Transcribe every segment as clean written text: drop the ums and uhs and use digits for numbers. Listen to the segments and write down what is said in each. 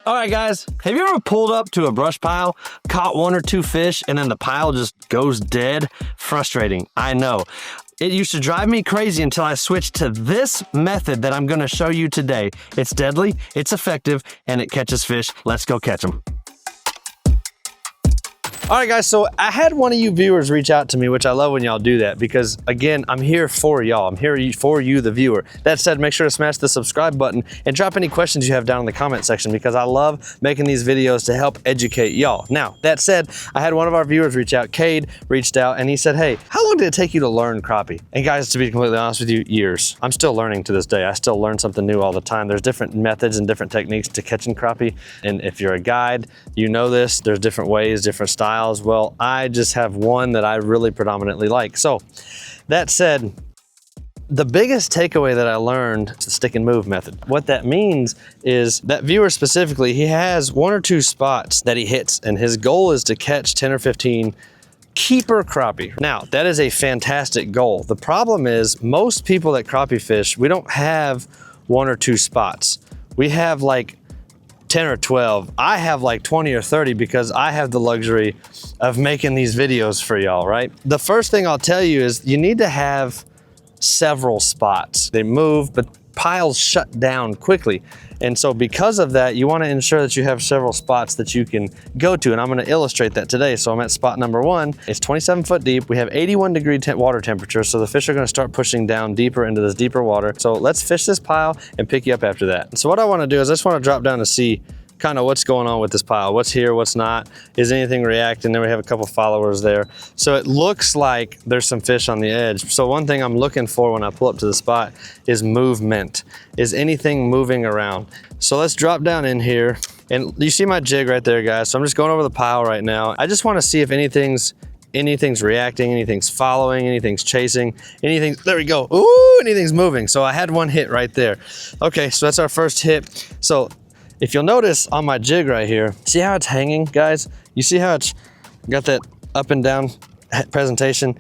All right, guys, have you ever pulled up to a brush pile, caught 1 or 2 fish, and then the pile just goes dead? Frustrating, I know. It used to drive me crazy until I switched to this method that I'm gonna show you today. It's deadly, it's effective, and it catches fish. Let's go catch them. All right, guys, so I had one of you viewers reach out to me, which I love when y'all do that because, again, I'm here for y'all. I'm here for you, the viewer. That said, make sure to smash the subscribe button and drop any questions you have down in the comment section because I love making these videos to help educate y'all. Now, that said, I had one of our viewers reach out. Cade reached out and he said, hey, how long did it take you to learn crappie? And guys, to be completely honest with you, years. I'm still learning to this day. I still learn something new all the time. There's different methods and different techniques to catching crappie. And if you're a guide, you know this. There's different ways, different styles. Well, I just have one that I really predominantly like. So that said, the biggest takeaway that I learned is the stick and move method. What that means is that viewer specifically, he has 1 or 2 spots that he hits and his goal is to catch 10 or 15 keeper crappie. Now, that is a fantastic goal. The problem is most people that crappie fish, we don't have 1 or 2 spots. We have like 10 or 12. I have like 20 or 30 because I have the luxury of making these videos for y'all, right? The first thing I'll tell you is you need to have several spots. They move, but piles shut down quickly. And so because of that, you want to ensure that you have several spots that you can go to. And I'm going to illustrate that today. So I'm at spot number 1. It's 27 foot deep. We have 81-degree water temperature. So the fish are going to start pushing down deeper into this deeper water. So let's fish this pile and pick you up after that. So what I want to do is I just want to drop down to see kind of what's going on with this pile. What's here, what's not, is anything reacting? Then we have a couple followers there. So it looks like there's some fish on the edge. So one thing I'm looking for when I pull up to the spot is movement. Is anything moving around? So let's drop down in here. And you see my jig right there, guys. So I'm just going over the pile right now. I just want to see if anything's reacting, anything's following, anything's chasing, there we go. Ooh, anything's moving. So I had one hit right there. Okay, so that's our first hit. So if you'll notice on my jig right here, see how it's hanging, guys? You see how it's got that up and down presentation?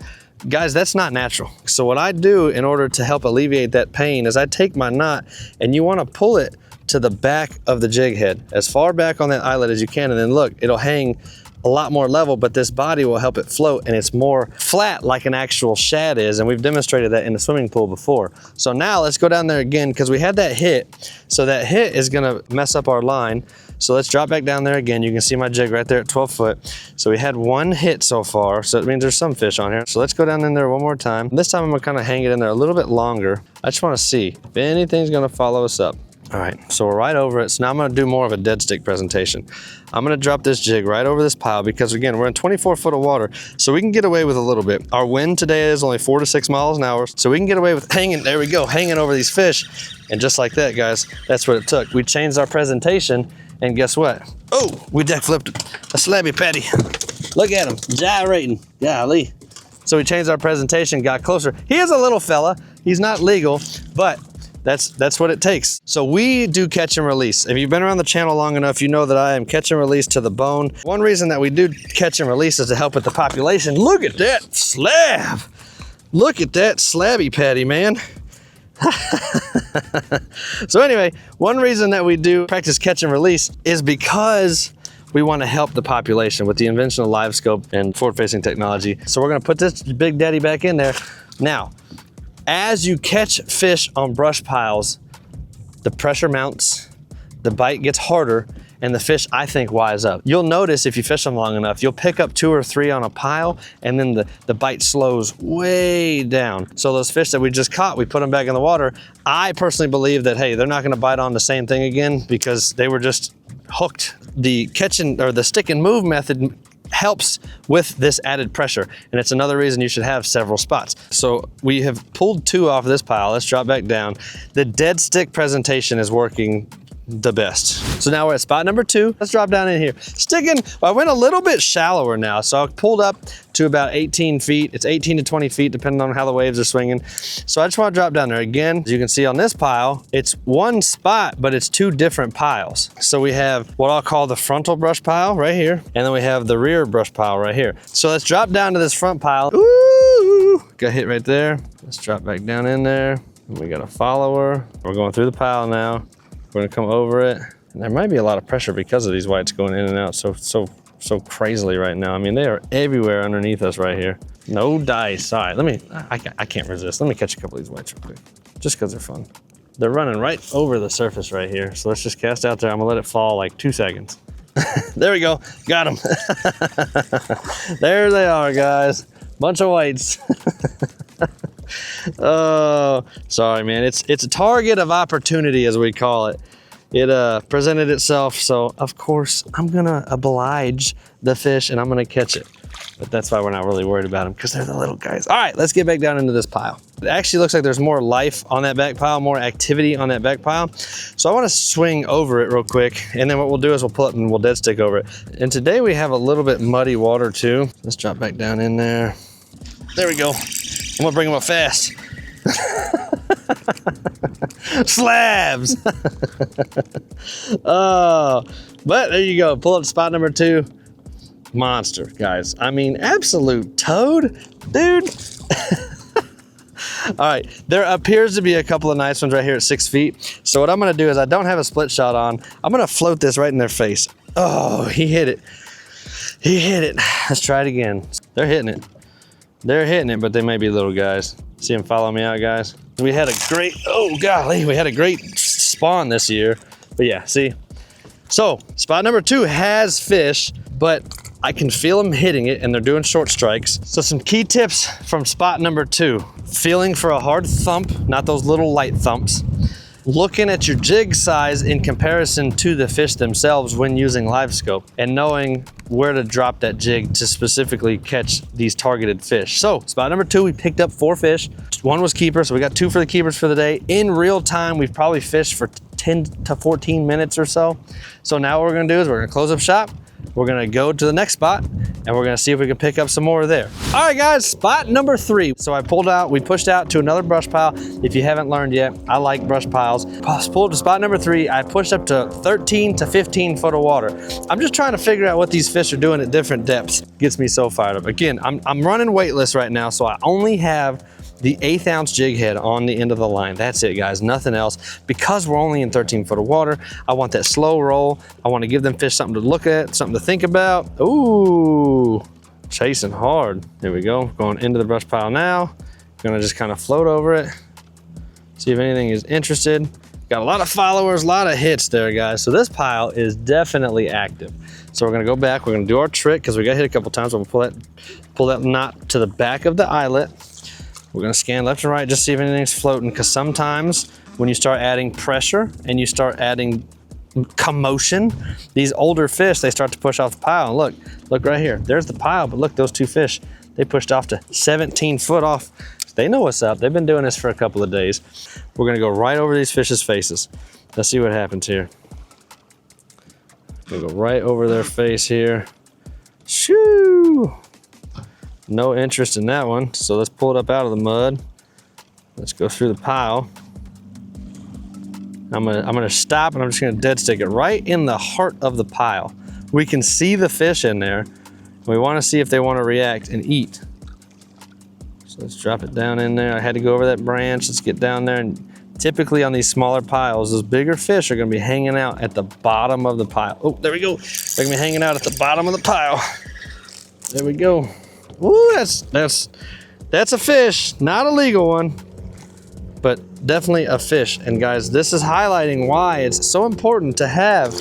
Guys, that's not natural. So what I do in order to help alleviate that pain is I take my knot and you wanna pull it to the back of the jig head, as far back on that eyelet as you can, and then look, it'll hang a lot more level, but this body will help it float and it's more flat like an actual shad is, and we've demonstrated that in the swimming pool before. So now let's go down there again because we had that hit. So that hit is gonna mess up our line. So let's drop back down there again. You can see my jig right there at 12 foot. So we had one hit so far, so it means there's some fish on here. So let's go down in there one more time. This time I'm gonna kind of hang it in there a little bit longer. I just wanna see if anything's gonna follow us up. All right, so we're right over it. So now I'm gonna do more of a dead stick presentation. I'm gonna drop this jig right over this pile because again, we're in 24 foot of water, so we can get away with a little bit. Our wind today is only 4 to 6 miles an hour, so we can get away with hanging, there we go, hanging over these fish. And just like that, guys, that's what it took. We changed our presentation, and guess what? Oh, we deck flipped a slabby patty. Look at him, gyrating, golly. So we changed our presentation, got closer. He is a little fella, he's not legal, but that's what it takes. So we do catch and release. If you've been around the channel long enough, you know that I am catch and release to the bone. One reason that we do catch and release is to help with the population. Look at that slab. Look at that slabby patty, man. So anyway, one reason that we do practice catch and release is because we want to help the population with the invention of live scope and forward-facing technology. So we're gonna put this big daddy back in there. Now, as you catch fish on brush piles, the pressure mounts, the bite gets harder, and the fish, I think, wise up. You'll notice if you fish them long enough, you'll pick up 2 or 3 on a pile, and then the bite slows way down. So those fish that we just caught, we put them back in the water. I personally believe that, hey, they're not gonna bite on the same thing again because they were just hooked. The catching or the stick and move method helps with this added pressure, and it's another reason you should have several spots. So we have pulled 2 off of this pile. Let's drop back down. The dead stick presentation is working the best. So now we're at spot number 2. Let's drop down in here. Sticking, I went a little bit shallower now, so I pulled up to about 18 feet. It's 18 to 20 feet depending on how the waves are swinging. So I just want to drop down there. Again, as you can see on this pile, it's one spot, but it's 2 different piles. So we have what I'll call the frontal brush pile right here, and then we have the rear brush pile right here. So let's drop down to this front pile. Ooh, got hit right there. Let's drop back down in there. And we got a follower. We're going through the pile now. We're gonna come over it. And there might be a lot of pressure because of these whites going in and out so crazily right now. I mean, they are everywhere underneath us right here. No dice. All right, I can't resist. Let me catch a couple of these whites real quick, just because they're fun. They're running right over the surface right here. So let's just cast out there. I'm gonna let it fall like 2 seconds. There we go, got them. There they are, guys. Bunch of whites. Oh, sorry, man. It's a target of opportunity, as we call it. It presented itself, so of course I'm gonna oblige the fish and I'm gonna catch it. But that's why we're not really worried about them, because they're the little guys. All right, let's get back down into this pile. It actually looks like there's more life on that back pile, more activity on that back pile. So I wanna swing over it real quick, and then what we'll do is we'll pull it and we'll dead stick over it. And today we have a little bit muddy water too. Let's drop back down in there. There we go. I'm gonna bring them up fast. Slabs. Oh, but there you go. Pull up spot number 2. Monster, guys. I mean, absolute toad, dude. All right, there appears to be a couple of nice ones right here at 6 feet. So what I'm gonna do is, I don't have a split shot on. I'm gonna float this right in their face. Oh, he hit it. He hit it. Let's try it again. They're hitting it. They're hitting it, but they may be little guys. See them follow me out, guys? We had a great, oh golly, we had a great spawn this year. But yeah, see? So spot number 2 has fish, but I can feel them hitting it and they're doing short strikes. So some key tips from spot number 2. Feeling for a hard thump, not those little light thumps. Looking at your jig size in comparison to the fish themselves when using live scope, and knowing where to drop that jig to specifically catch these targeted fish. So spot number 2, we picked up 4 fish. 1 was keeper, so we got 2 for the keepers for the day. In real time, we've probably fished for 10 to 14 minutes or so. So now what we're gonna do is we're gonna close up shop. We're gonna go to the next spot and we're gonna see if we can pick up some more there. All right, guys, spot number 3. So we pushed out to another brush pile. If you haven't learned yet, I like brush piles. Pulled to spot number 3. I pushed up to 13 to 15 foot of water. I'm just trying to figure out what these fish are doing at different depths. Gets me so fired up. Again, I'm running weightless right now, so I only have the 1/8 ounce jig head on the end of the line. That's it, guys, nothing else. Because we're only in 13 foot of water, I want that slow roll. I want to give them fish something to look at, something to think about. Ooh, chasing hard. There we go, going into the brush pile now. Gonna just kind of float over it, see if anything is interested. Got a lot of followers, a lot of hits there, guys. So this pile is definitely active. So we're gonna go back, we're gonna do our trick, because we got hit a couple times. We'll pull that knot to the back of the eyelet. We're gonna scan left and right, just see if anything's floating, because sometimes when you start adding pressure and you start adding commotion, these older fish, they start to push off the pile. And look right here, there's the pile, but look, those 2 fish, they pushed off to 17 foot off. They know what's up. They've been doing this for a couple of days. We're gonna go right over these fish's faces. Let's see what happens here. We'll go right over their face here. Shoo! No interest in that one, so let's pull it up out of the mud. Let's go through the pile. I'm gonna stop, and I'm just gonna dead stick it right in the heart of the pile. We can see the fish in there. We wanna see if they wanna react and eat. So let's drop it down in there. I had to go over that branch. Let's get down there, and typically on these smaller piles, those bigger fish are gonna be hanging out at the bottom of the pile. Oh, there we go. They're gonna be hanging out at the bottom of the pile. There we go. Ooh, that's a fish, not a legal one, but definitely a fish. And guys, this is highlighting why it's so important to have,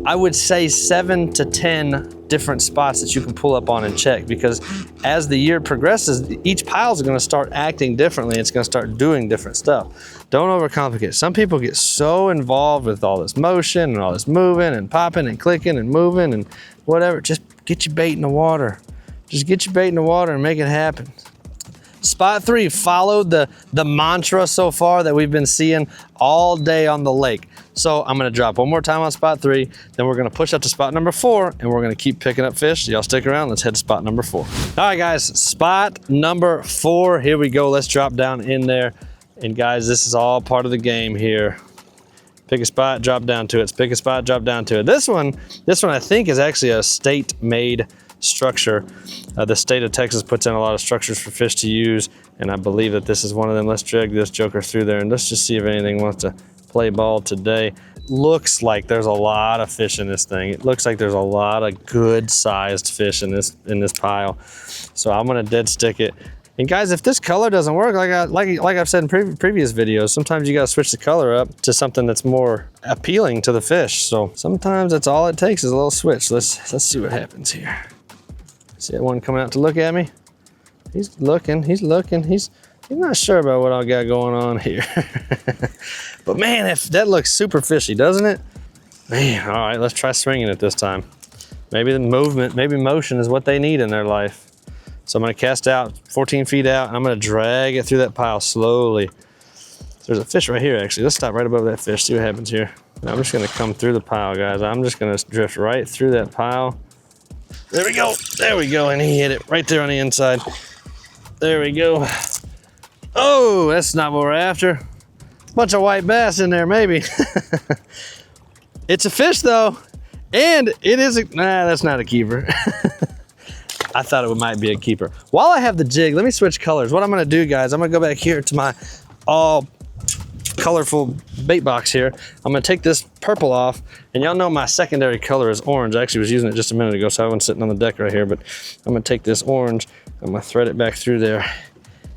I would say, 7 to 10 different spots that you can pull up on and check, because as the year progresses, each pile is going to start acting differently. It's going to start doing different stuff. Don't overcomplicate it. Some people get so involved with all this motion and all this moving and popping and clicking and moving and whatever. Just get your bait in the water. Just get your bait in the water and make it happen. Spot 3 followed the mantra so far that we've been seeing all day on the lake. So I'm gonna drop one more time on spot 3, then we're gonna push up to spot number 4, and we're gonna keep picking up fish. Y'all stick around, let's head to spot number 4. All right, guys, spot number 4, here we go. Let's drop down in there. And guys, this is all part of the game here. Pick a spot, drop down to it. Pick a spot, drop down to it. This one I think is actually a state-made structure. The state of Texas puts in a lot of structures for fish to use, and I believe that this is one of them. Let's drag this joker through there, and let's just see if anything wants to play ball today. looks like there's a lot of fish in this thing. It looks like there's a lot of good sized fish in this pile. So I'm gonna dead stick it. And guys, if this color doesn't work, like I've said in previous videos, sometimes you gotta switch the color up to something that's more appealing to the fish. So sometimes that's all it takes is a little switch. Let's see what happens here. See that one coming out to look at me? He's looking, he's not sure about what I got going on here. But man, that looks super fishy, doesn't it? Man, all right, let's try swinging it this time. Maybe the movement, maybe motion is what they need in their life. So I'm gonna cast out 14 feet out, and I'm gonna drag it through that pile slowly. There's a fish right here, actually. Let's stop right above that fish, see what happens here. And I'm just gonna come through the pile, guys. I'm just gonna drift right through that pile. There we go, and he hit it right there on the inside. There we go. Oh, that's not what we're after. Bunch of white bass in there, maybe. It's a fish though, and it is nah, that's not a keeper. I thought it might be a keeper. While I have the jig, let me switch colors. What I'm gonna do, guys, I'm gonna go back here to my all colorful bait box here. I'm gonna take this purple off, and y'all know my secondary color is orange. I actually was using it just a minute ago, so I wasn't sitting on the deck right here, but I'm gonna take this orange, I'm gonna thread it back through there,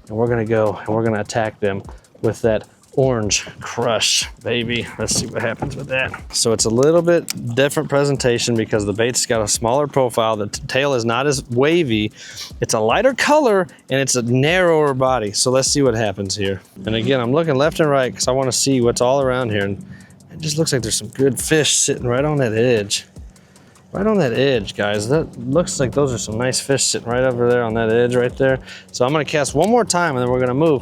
and we're gonna go and we're gonna attack them with that orange crush, baby. Let's see what happens with that. So it's a little bit different presentation because the bait's got a smaller profile. The tail is not as wavy. It's a lighter color and it's a narrower body. So let's see what happens here. And again, I'm looking left and right because I want to see what's all around here. And it just looks like there's some good fish sitting right on that edge. Right on that edge, guys. That looks like those are some nice fish sitting right over there on that edge right there. So I'm gonna cast one more time and then we're gonna move,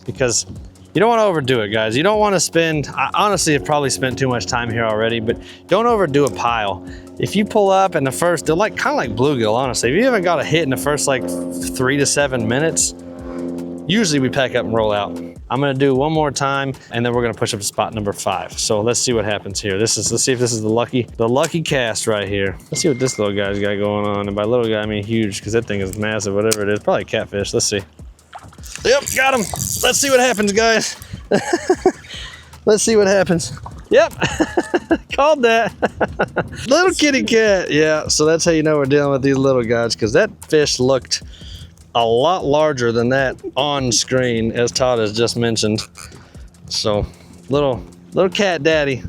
because you don't want to overdo it, guys. You don't want to spend, I honestly have probably spent too much time here already, but don't overdo a pile. If you pull up in the first, they're like kind of like bluegill, honestly. If you haven't got a hit in the first like 3 to 7 minutes, usually we pack up and roll out. I'm gonna do one more time and then we're gonna push up to spot number 5. So let's see what happens here. Let's see if this is the lucky cast right here. Let's see what this little guy's got going on. And by little guy, I mean huge, because that thing is massive, whatever it is. Probably a catfish, let's see. Yep, got him. Let's see what happens, guys. Let's see what happens. Yep, called that. Little kitty cat. Yeah, so that's how you know we're dealing with these little guys, because that fish looked a lot larger than that on screen, as Todd has just mentioned. So little cat daddy,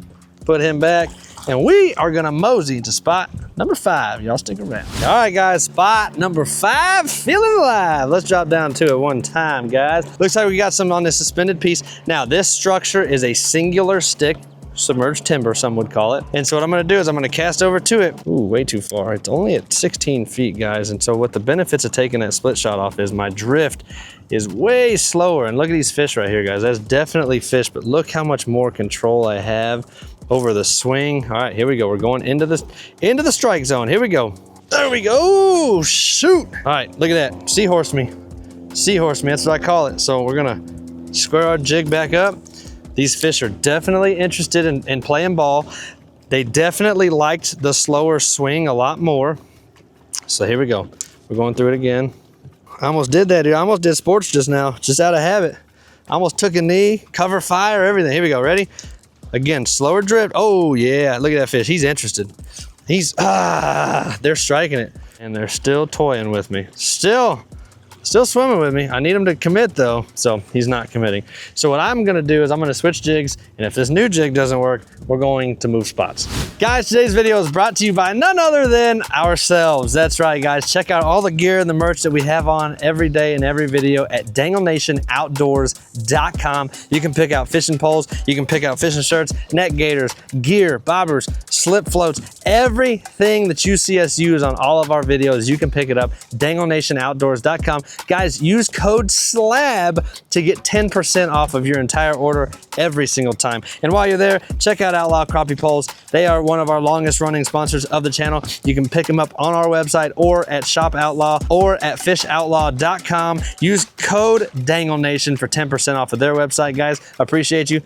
put him back, and we are gonna mosey to spot number 5. Y'all stick around. All right, guys, spot number 5, feeling alive. Let's drop down to it one time, guys. Looks like we got some on this suspended piece. Now, this structure is a singular stick, submerged timber, some would call it. And so what I'm gonna do is I'm gonna cast over to it. Ooh, way too far. It's only at 16 feet, guys. And so what the benefits of taking that split shot off is my drift is way slower. And look at these fish right here, guys. That's definitely fish, but look how much more control I have over the swing. All right, here we go. We're going into the strike zone. Here we go. There we go. Ooh, shoot. All right, look at that. Seahorse me. Seahorse me, that's what I call it. So we're gonna square our jig back up. These fish are definitely interested in playing ball. They definitely liked the slower swing a lot more. So here we go. We're going through it again. I almost did that, dude. I almost did sports just now, just out of habit. I almost took a knee, cover fire, everything. Here we go, ready? Again, slower drift. Oh yeah, look at that fish. He's interested. They're striking it. And they're still toying with me. Still swimming with me. I need him to commit though, so he's not committing. So what I'm gonna do is I'm gonna switch jigs, and if this new jig doesn't work, we're going to move spots. Guys, today's video is brought to you by none other than ourselves. That's right, guys. Check out all the gear and the merch that we have on every day and every video at DangleNationOutdoors.com. You can pick out fishing poles, you can pick out fishing shirts, net gaiters, gear, bobbers, slip floats, everything that you see us use on all of our videos, you can pick it up, DangleNationOutdoors.com. Guys, use code SLAB to get 10% off of your entire order every single time. And while you're there, check out Outlaw Crappie Poles. They are one of our longest running sponsors of the channel. You can pick them up on our website or at Shop Outlaw or at fishoutlaw.com. Use code Dangle Nation for 10% off of their website, guys. Appreciate you.